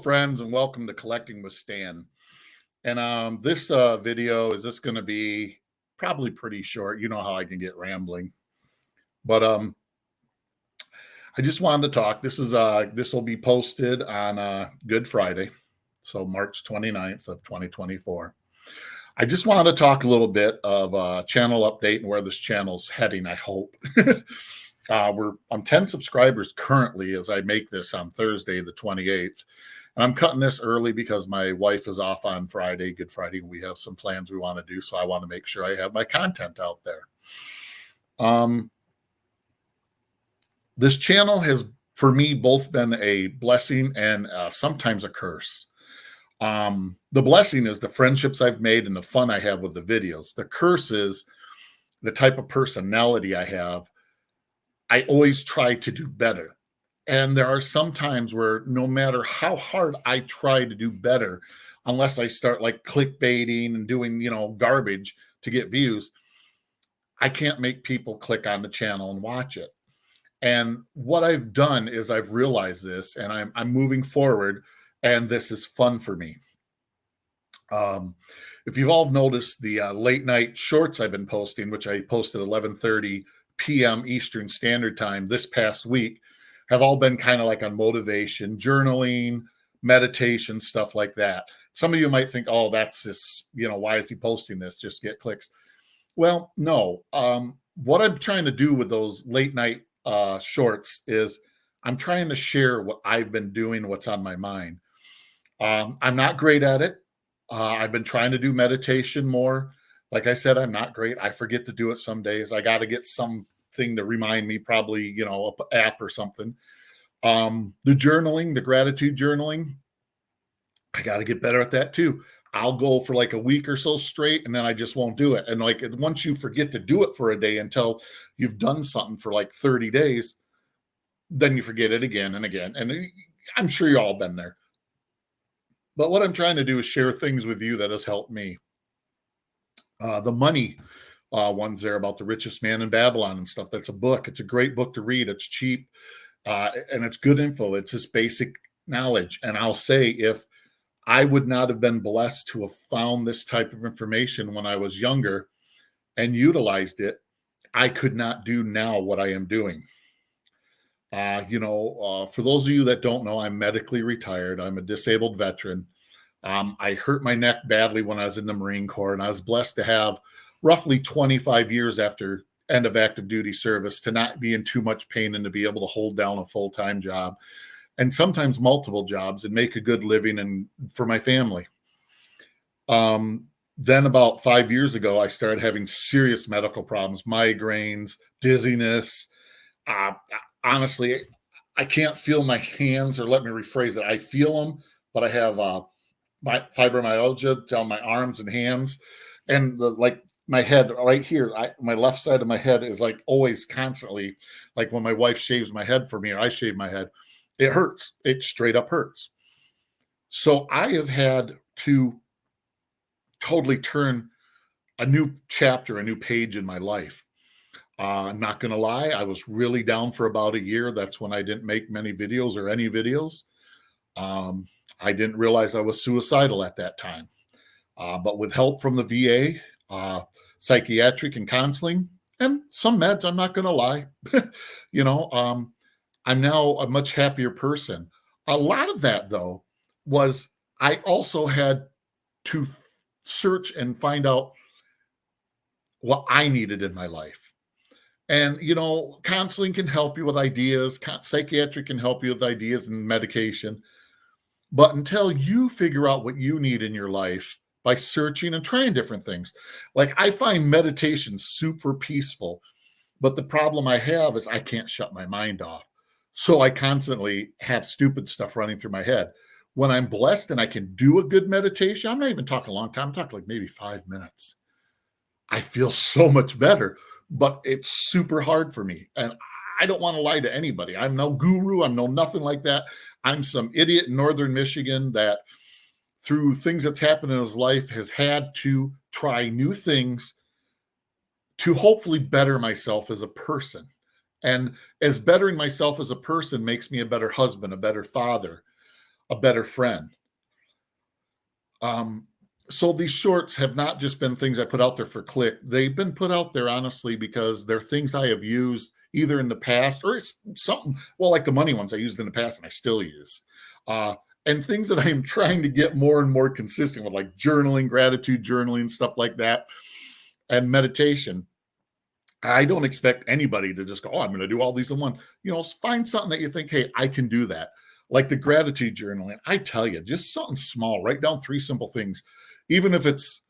friends, and welcome to Collecting with Stan. And this video is going to be probably pretty short. You know how I can get rambling, but I just wanted to talk. This will be posted on Good Friday, so March 29th of 2024. I just wanted to talk a little bit of channel update and where this channel's heading. I hope. I'm 10 subscribers currently as I make this on Thursday, the 28th. And I'm cutting this early because my wife is off on Friday, Good Friday, and we have some plans we want to do. So I want to make sure I have my content out there. This channel has, for me, both been a blessing and sometimes a curse. The blessing is the friendships I've made and the fun I have with the videos. The curse is the type of personality I have. I always try to do better. And there are some times where no matter how hard I try to do better, unless I start like clickbaiting and doing, garbage to get views, I can't make people click on the channel and watch it. And what I've done is I've realized this, and I'm moving forward, and this is fun for me. If you've all noticed the late night shorts I've been posting, which I posted 11:30 p.m. Eastern Standard Time this past week, have all been kind of like on motivation, journaling, meditation, stuff like that. Some of you might think, oh, that's just, why is he posting this? Just get clicks. Well, no. What I'm trying to do with those late night shorts is I'm trying to share what I've been doing, what's on my mind. I'm not great at it. I've been trying to do meditation more. Like I said, I'm not great. I forget to do it some days. I got to get something to remind me, probably, an app or something. The journaling, the gratitude journaling, I got to get better at that too. I'll go for like a week or so straight, and then I just won't do it. And like once you forget to do it for a day until you've done something for like 30 days, then you forget it again and again. And I'm sure you've all been there. But what I'm trying to do is share things with you that has helped me. The money ones there about the richest man in Babylon and stuff. That's a book. It's a great book to read. It's cheap and it's good info. It's just basic knowledge. And I'll say, if I would not have been blessed to have found this type of information when I was younger and utilized it, I could not do now what I am doing. For those of you that don't know, I'm medically retired. I'm a disabled veteran. I hurt my neck badly when I was in the Marine Corps, and I was blessed to have roughly 25 years after end of active duty service to not be in too much pain and to be able to hold down a full-time job and sometimes multiple jobs and make a good living and for my family. Then about 5 years ago, I started having serious medical problems, migraines, dizziness. Honestly, I can't feel my hands, or let me rephrase it. I feel them, but I have my fibromyalgia down my arms and hands, and my head right here, my left side of my head is like always constantly, like when my wife shaves my head for me or I shave my head, it hurts. It straight up hurts. So I have had to totally turn a new chapter, a new page in my life. I'm not going to lie. I was really down for about a year. That's when I didn't make many videos or any videos. I didn't realize I was suicidal at that time. But with help from the VA, psychiatric and counseling, and some meds, I'm not going to lie, I'm now a much happier person. A lot of that, though, was I also had to search and find out what I needed in my life. And, counseling can help you with ideas. Psychiatric can help you with ideas and medication. But until you figure out what you need in your life by searching and trying different things, like I find meditation super peaceful, but the problem I have is I can't shut my mind off. So I constantly have stupid stuff running through my head. When I'm blessed and I can do a good meditation, I'm not even talking a long time, I'm talking like maybe 5 minutes. I feel so much better, but it's super hard for me. And I don't want to lie to anybody. I'm no guru. I'm no nothing like that. I'm some idiot in Northern Michigan that through things that's happened in his life has had to try new things to hopefully better myself as a person. And as bettering myself as a person makes me a better husband, a better father. a better friend. Um, so these shorts have not just been things I put out there for click. They've been put out there honestly because they're things I have used either in the past or it's something, well, like the money ones I used in the past and I still use. Uh, and things that I am trying to get more and more consistent with, like journaling, gratitude journaling, stuff like that, and meditation. I don't expect anybody to just go, oh, I'm going to do all these in one. Find something that you think, hey, I can do that. Like the gratitude journaling. I tell you, just something small. Write down 3 simple things. Even if it's,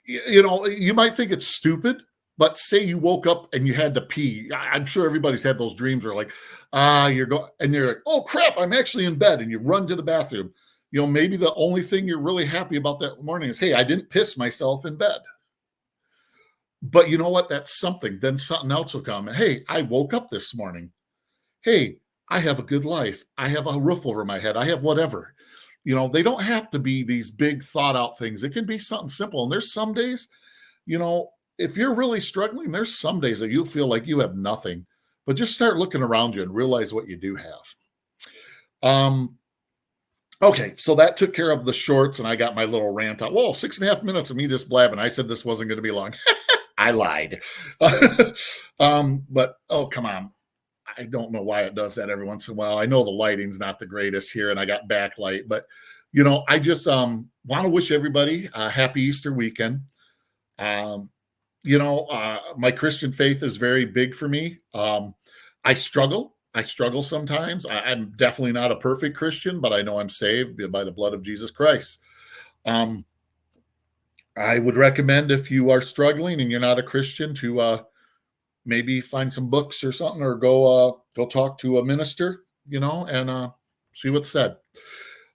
you might think it's stupid, but say you woke up and you had to pee. I'm sure everybody's had those dreams where like, you're going, and you're like, oh crap, I'm actually in bed. And you run to the bathroom. Maybe the only thing you're really happy about that morning is, hey, I didn't piss myself in bed. But you know what? That's something. Then something else will come. Hey, I woke up this morning. Hey, I have a good life. I have a roof over my head. I have whatever. They don't have to be these big thought out things. It can be something simple. And there's some days, if you're really struggling, there's some days that you feel like you have nothing. But just start looking around you and realize what you do have. Okay, so that took care of the shorts, and I got my little rant out. Whoa, 6.5 minutes of me just blabbing. I said this wasn't going to be long. I lied. But oh, come on. I don't know why it does that every once in a while. I know the lighting's not the greatest here and I got backlight, but I just want to wish everybody a happy Easter weekend. My Christian faith is very big for me. I struggle sometimes. I'm definitely not a perfect Christian, but I know I'm saved by the blood of Jesus Christ. I would recommend, if you are struggling and you're not a Christian, to maybe find some books or something, or go talk to a minister, and see what's said.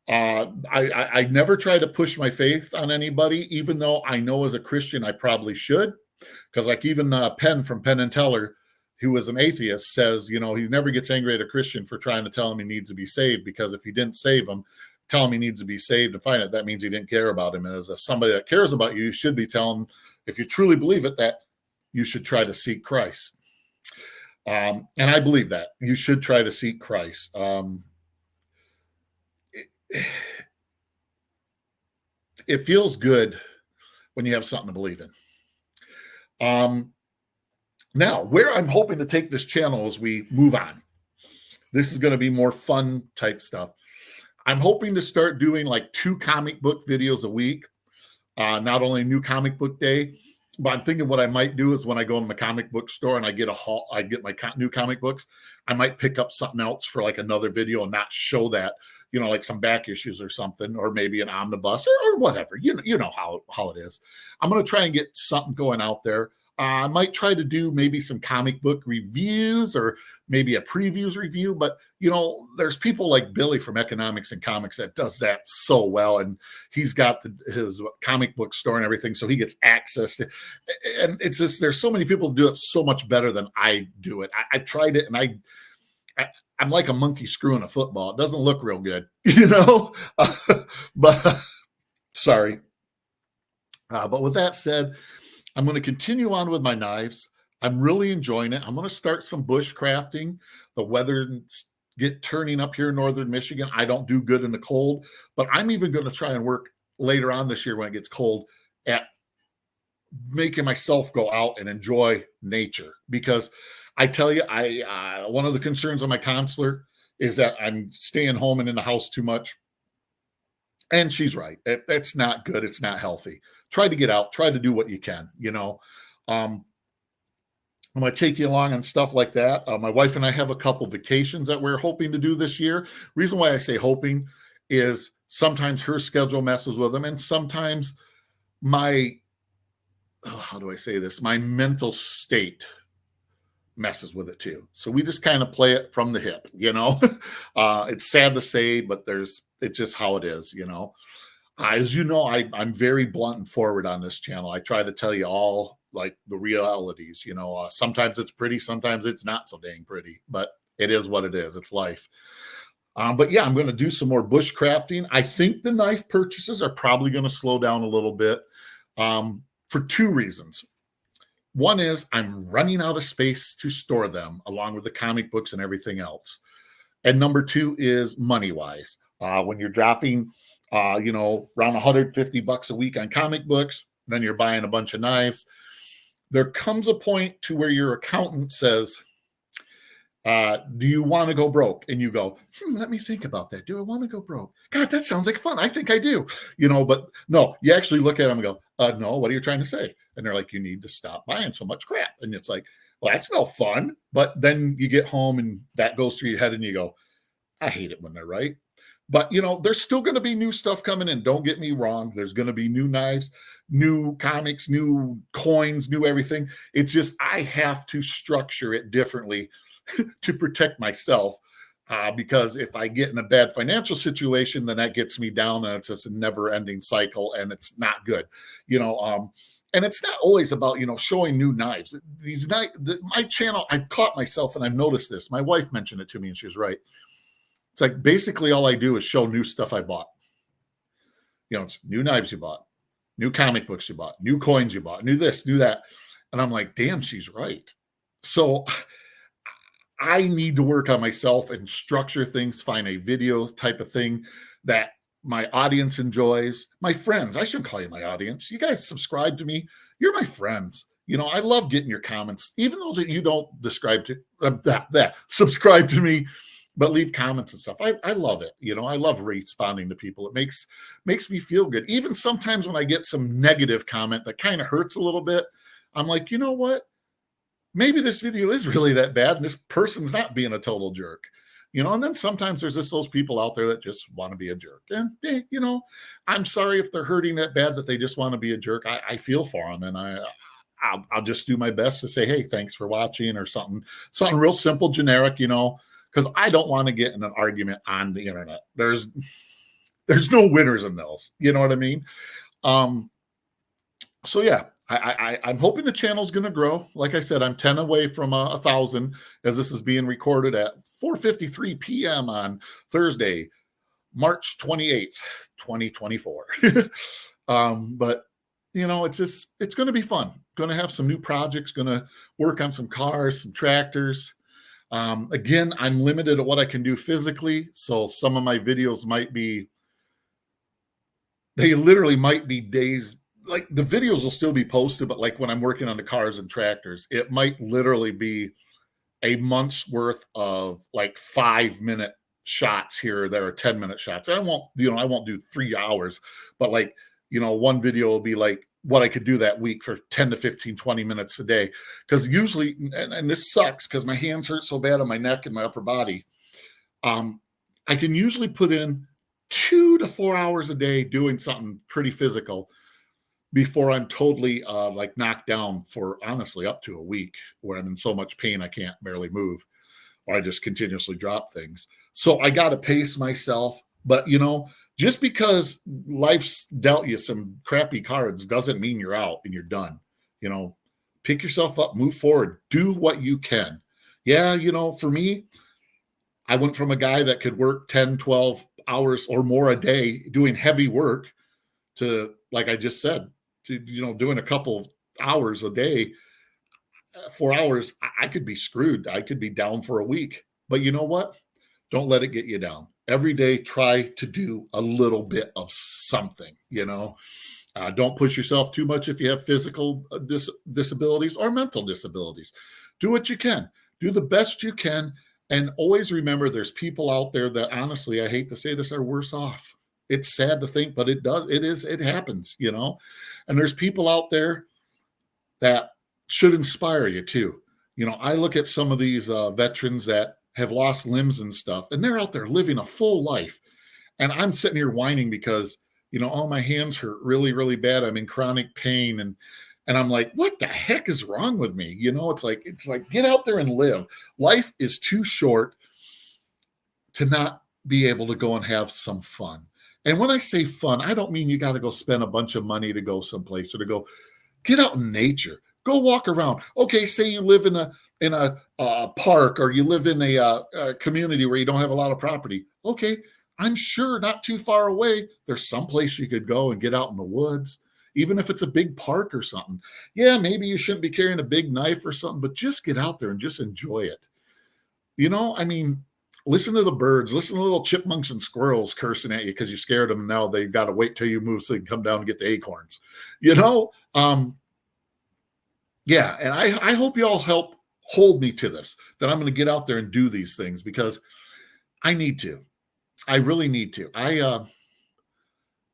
I never try to push my faith on anybody, even though I know as a Christian I probably should, because like even Penn from Penn and Teller, who was an atheist, says, he never gets angry at a Christian for trying to tell him he needs to be saved, because if he didn't save him, tell him he needs to be saved and find it, that means he didn't care about him. And as somebody that cares about you, you should be telling him, if you truly believe it, that you should try to seek Christ. And I believe that you should try to seek Christ. It feels good when you have something to believe in. Now, where I'm hoping to take this channel as we move on, this is going to be more fun type stuff. I'm hoping to start doing like 2 comic book videos a week. Not only New Comic Book Day, but I'm thinking what I might do is when I go in the comic book store and I get my new comic books, I might pick up something else for like another video and not show that, like some back issues or something, or maybe an omnibus or whatever. You know how it is. I'm going to try and get something going out there. I might try to do maybe some comic book reviews or maybe a previews review, but there's people like Billy from Economics and Comics that does that so well, and he's got his comic book store and everything, so he gets access to, and it's just, there's so many people who do it so much better than I do it. I've tried it, and I'm like a monkey screwing a football. It doesn't look real good, but sorry. But with that said, I'm going to continue on with my knives. I'm really enjoying it. I'm going to start some bush crafting. The weather get turning up here in northern Michigan. I don't do good in the cold, but I'm even going to try and work later on this year when it gets cold at making myself go out and enjoy nature. Because I tell you, one of the concerns of my counselor is that I'm staying home and in the house too much. And she's right. That's not good. It's not healthy. Try to get out. Try to do what you can, I'm going to take you along on stuff like that. My wife and I have a couple vacations that we're hoping to do this year. Reason why I say hoping is sometimes her schedule messes with them, and sometimes my mental state messes with it too. So we just kind of play it from the hip, It's sad to say, but it's just how it is, As you know, I'm very blunt and forward on this channel. I try to tell you all like the realities, sometimes it's pretty, sometimes it's not so dang pretty, but it is what it is. It's life. But yeah, I'm going to do some more bush crafting. I think the knife purchases are probably going to slow down a little bit for 2 reasons. One is I'm running out of space to store them along with the comic books and everything else. And number 2 is money-wise. When you're dropping, around 150 bucks a week on comic books, then you're buying a bunch of knives. There comes a point to where your accountant says, do you want to go broke? And you go, let me think about that. Do I want to go broke? God, that sounds like fun. I think I do. But no, you actually look at them and go, no, what are you trying to say? And they're like, you need to stop buying so much crap. And it's like, well, that's no fun. But then you get home and that goes through your head and you go, I hate it when they're right. But, there's still going to be new stuff coming in. Don't get me wrong. There's going to be new knives, new comics, new coins, new everything. It's just I have to structure it differently to protect myself, because if I get in a bad financial situation, then that gets me down, and it's just a never-ending cycle, and it's not good. And it's not always about showing new knives. My channel, I've caught myself, and I've noticed this. My wife mentioned it to me, and she was right. It's like basically all I do is show new stuff I bought. It's new knives you bought, new comic books you bought, new coins you bought, new this, new that. And I'm like, damn, she's right. So I need to work on myself and structure things, find a video type of thing that my audience enjoys. My friends, I shouldn't call you my audience. You guys subscribe to me. You're my friends. I love getting your comments, even those that you don't subscribe to me, but leave comments and stuff. I love it. I love responding to people. It makes me feel good. Even sometimes when I get some negative comment that kind of hurts a little bit, I'm like, you know what? Maybe this video is really that bad and this person's not being a total jerk. And then sometimes there's just those people out there that just want to be a jerk. And, I'm sorry if they're hurting that bad that they just want to be a jerk. I feel for them, and I'll just do my best to say, hey, thanks for watching, or something real simple, generic, because I don't want to get in an argument on the internet. There's no winners in those. You know what I mean? So yeah, I'm hoping the channel's going to grow. Like I said, I'm 10 away from 1,000 as this is being recorded at 4:53 p.m. on Thursday, March 28th, 2024. But it's going to be fun. Going to have some new projects, going to work on some cars, some tractors. Again, I'm limited at what I can do physically. So some of my videos they literally might be days. Like the videos will still be posted, but like when I'm working on the cars and tractors, it might literally be a month's worth of like 5-minute shots here that are 10-minute shots. I won't do 3 hours, but one video will be like what I could do that week for 10 to 15, 20 minutes a day. Because usually, and this sucks because my hands hurt so bad on my neck and my upper body. I can usually put in 2 to 4 hours a day doing something pretty physical before I'm totally knocked down for honestly up to a week where I'm in so much pain I can't barely move, or I just continuously drop things. So I got to pace myself. But, just because life's dealt you some crappy cards doesn't mean you're out and you're done. Pick yourself up, move forward, do what you can. Yeah, for me, I went from a guy that could work 10, 12 hours or more a day doing heavy work to, like I just said, to, doing a couple of hours a day, 4 hours, I could be screwed. I could be down for a week. But you know what? Don't let it get you down. Every day, try to do a little bit of something, Don't push yourself too much if you have physical disabilities or mental disabilities. Do what you can. Do the best you can. And always remember there's people out there that, honestly, I hate to say this, are worse off. It's sad to think, but it happens, And there's people out there that should inspire you too. I look at some of these veterans that have lost limbs and stuff, and they're out there living a full life. And I'm sitting here whining because, oh, my hands hurt really, really bad. I'm in chronic pain. And I'm like, what the heck is wrong with me? It's like, get out there and live. Life is too short to not be able to go and have some fun. And when I say fun, I don't mean you got to go spend a bunch of money to go someplace or to go get out in nature. Go walk around. Okay, say you live in a park, or you live in a community where you don't have a lot of property. Okay, I'm sure not too far away, there's some place you could go and get out in the woods, even if it's a big park or something. Yeah, maybe you shouldn't be carrying a big knife or something, but just get out there and just enjoy it. Listen to the birds. Listen to little chipmunks and squirrels cursing at you because you scared them. Now they've got to wait till you move so they can come down and get the acorns. You know, yeah. And I hope you all help hold me to this, that I'm going to get out there and do these things because I need to. I really need to.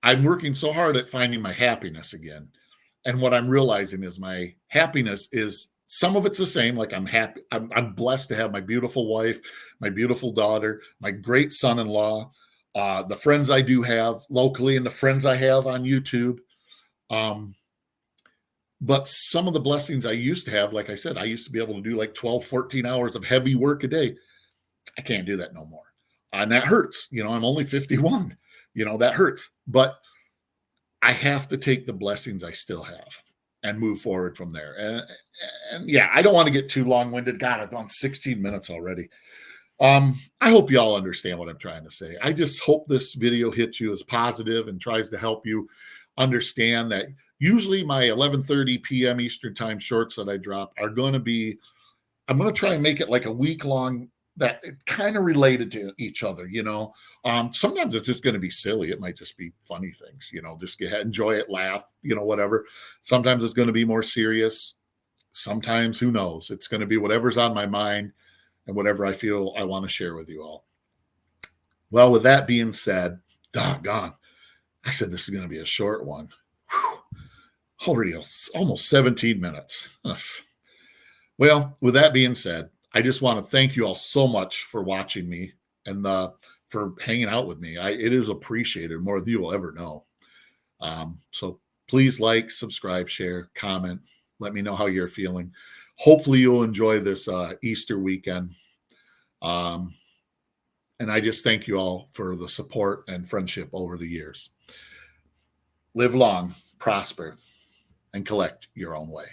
I'm working so hard at finding my happiness again. And what I'm realizing is my happiness is some of it's the same. Like I'm happy. I'm blessed to have my beautiful wife, my beautiful daughter, my great son-in-law, the friends I do have locally and the friends I have on YouTube. But some of the blessings I used to have, like I said, I used to be able to do like 12, 14 hours of heavy work a day. I can't do that no more. And that hurts. I'm only 51. That hurts. But I have to take the blessings I still have and move forward from there. And yeah, I don't want to get too long-winded. God, I've gone 16 minutes already. I hope you all understand what I'm trying to say. I just hope this video hits you as positive and tries to help you understand that usually my 11:30 p.m. Eastern time shorts that I drop are going to be, I'm going to try and make it like a week long that kind of related to each other, sometimes it's just going to be silly. It might just be funny things, just get ahead, enjoy it, laugh, whatever. Sometimes it's going to be more serious. Sometimes, who knows? It's going to be whatever's on my mind and whatever I feel I want to share with you all. Well, with that being said, doggone, I said this is going to be a short one. Whew. Already almost 17 minutes. Ugh. Well, with that being said, I just want to thank you all so much for watching me and for hanging out with me. It is appreciated more than you will ever know. So please like, subscribe, share, comment. Let me know how you're feeling. Hopefully you'll enjoy this Easter weekend. And I just thank you all for the support and friendship over the years. Live long, prosper, and collect your own way.